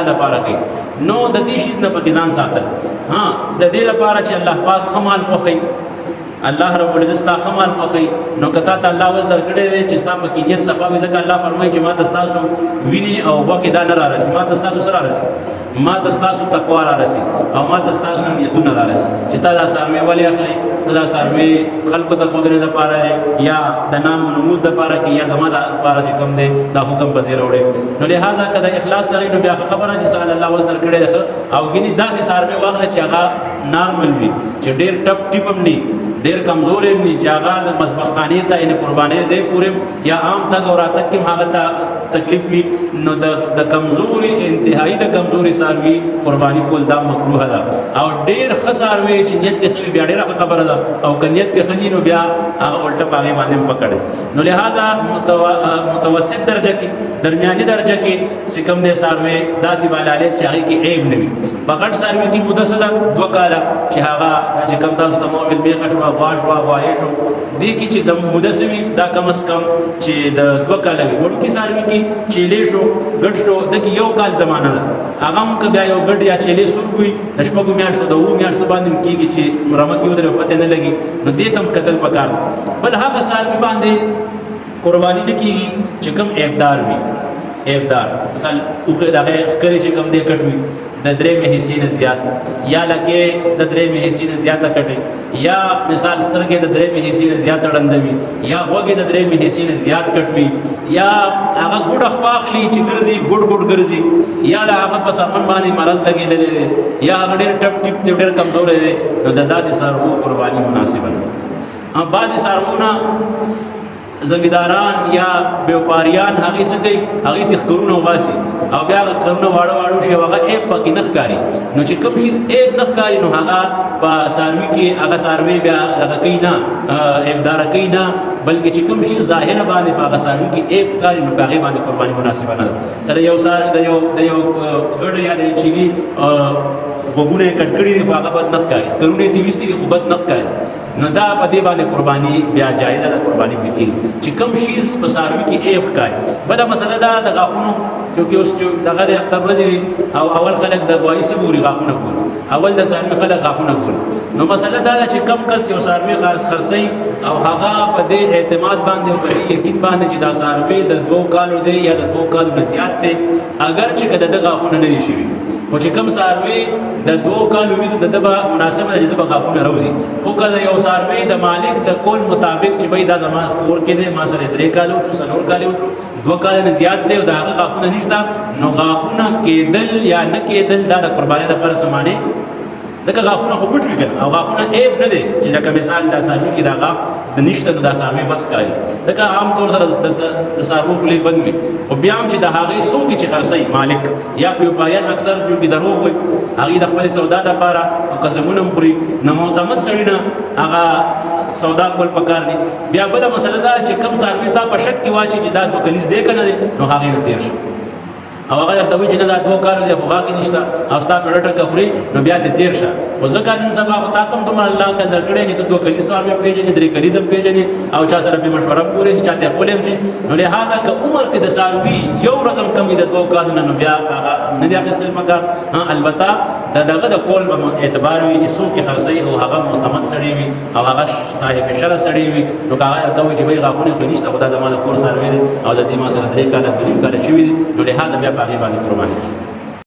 لپاره کوي نو د دې شیز نه پکې ځان ساتل د دې لپاره چې الله پاک خمال خوښي الله رب العزت ستا خمال خوښي نو کتا ته الله وز درکړی دی چې ستا پکې نیت صفا وي ځکه الله فرمایي چې ما ته ستاسو وینې او غوښې دا نه رارسي ما ته ستاسو څه رارسي ما ته ستاسو تقوا رارسي او ما ته ستاسو نیتونه رارسي چې تا دا څاروي ولې اخلي ته دا څاروي خلکو ته ښودنې دپاره یا د نام و نمود دپاره کې یا زما دپاره چې کوم دی دا حکم پسې راوړی نو لهذا که د اخلاص سره نو بیا خبره چې سال الله وز درکړی دی او ګینې داسې څاروي واخله چې هغه نارمل وي چې ډېر ټپ ټیپ هم نه ډېر کمزور هم نه چې هغه د مذبحخانې ته یعنې قربانۍ ځای پورې یا عام تګ او راتګ کې هم هغه ته تکلیف وي نو د کمزوري انتهایي د کمزوري څاروي قرباني کول دا مکروه ده او ډېر ښه څاروی چې نیت یې ښه وي بیا ډېره ښه خبره ده او که نیت یې ښه ني نو بیا هغه الټه په هغې باندې هم پکړی نو لهذا متوسط درجه کې درمیاني درجه کې چې کوم دی څاروی داسې بالالې چې هغې کې عیب نه وي په غټ څاروي کې موده څه ده 2 کاله چې هغه چې کوم تاسو ته مو ویل میخه شوه غوا شوه غوایې شو دې کې چې د موده څه وي دا کم از کم چې د 2 کاله وي وړوکي څاروي کې چیلې شو ګډ شو دکې 1 کال زمانه ده هغه هم که بیا یو ګډ یا چیلې سورګ وي د 6 میاشتو د 7 میاشتو باندې هم کېږي چې رمه کې ودرې پته نه لګي نو دې ته هم کتل پکار ده بل هغه څاروي باندې قرباني نه کېږي چې کوم عیبدار وي عیبدار مثال اوښې د هغې ښکرې چې کوم دی کټ وي د 3 حصې نه زیات یا لکې د 3 حصې نه زیاته کټې یا مثال سترګې د 3 حصې نه زیاته ړنده وي یا غوږې د 3 حصې نه زیات کټ وي یا هغه ګوډه خپه اخلي چې ګرځي ګوډ ګوډ ګرځي یا د هغه په سرمن باندې مرض لګېدلی دی یا هغه ډېر ټپ ټیپ دی ډېر کمزوری دی نو د داسې څاروو قرباني مناسبه ده بعضې څاروونه زمینداران یا بیوپاریان هغې څه کوي هغې ته ښکرونه وباسي او بیا هغه ښکرونه واړه واړه شي او هغه عیب پکې نه ښکاري نو چې کوم شي عیب نه ښکاري نو هغه په څاروي کې هغه څاروی بیا هغه کوي نه عیبداره کوي نه بلکې چې کوم شي ظاهره باندې په هغه څاروي کې عیب ښکاري نو په هغې باندې قرباني مناسبه نه ده که د یو غړ یا د چیلي غوږونه یې کټ کړي دي خو هغه بد نه ښکاري ښکرونه یې ترې ویستي دي خو بد نه ښکاري نو دا په دې باندې قرباني بیا جایزه ده قرباني پرې کېږي چې کوم شیز په څاروي کې عیب ښکاري بله مسله دا د غاښونو چونکې اوس چې دغه د اختر ورځې دي او اول خلک د غوایي څه ګوري غاښونه ګوري اول د څاروي خلک غاښونه ګوري نو مسله دا ده چې کم کس یو څاروي خرڅوي او هغه په دې اعتماد باندې او په دې یقین باندې چې دا څاروی د 2 کالو دی یا د 2 کالو نه زیات دی اگر چې که د ده غاښونه نه دي شوي خو چې کوم څاروی د 2 کالو وي د ده به مناسبه ده چې ده به غاښونه راوځي خو که د یو څاروی د مالک د قول مطابق چې بھائی دا زما کور کې دی ما سره 3 کاله وشو 4 کاله وشو 2 کاله نه زیات دی او د هغه غاښونه نشته نو غاښونه کېدل یا نه کېدل دا د قربانۍ دپاره څه معنی ځکه غاښونه خو پټ وي که نه او غاښونه عیب نه دی چې لکه مثال دا څاروي کې دا غاښ نشته نو دا څاروي بد ښکاري ځکه عام طور سره د څاروو خولې بند وي خو بیا هم چې د هغې څوک چې خرڅوي مالک یا بیوپاریان اکثر چونکې دروغ وایي هغې د خپلې سودا دپاره قسمونه هم خوري نو معتمد سړي نه هغه سودا کول پکار دي بیا بله مسله ده چې کوم څاروي تا په شک کې واچي چې دا 2 کلیز دی که نه دی نو هغې نه تېر شه او هغه درته وایي چې نه دا 2 کاله دی خو غاښې نشته او ستا پرې ټکه خوري نو بیا دې تېر شه خو ځکه نن سبا خو تا ته هم دومره الله عقل درکړی چې ته 2 کلیز څاروي هم پېژنې 3 کلیز هم پېژنې او چا سره پرې مشوره هم ګورې چې چا ته یې خولی هم شي نو لهذا که عمر کې د څاروي یو ورځ هم کم وي د 2 کالو نه نو بیا هغه نه دی اخیستل پکار البته د دغه د قول به اعتبار وي چې څوک یې خرڅوي او هغه معتمد سړی وي او هغه صاحب شرع سړی وي نو که هغه درته وایي چې بھائی غاښونه خو نشته خو دا زما د کور څاروی دی او د دې ما سره 3 کاله 2 کاله شوي دي نو لهذا بیا په هغې باندې قرباني کېږي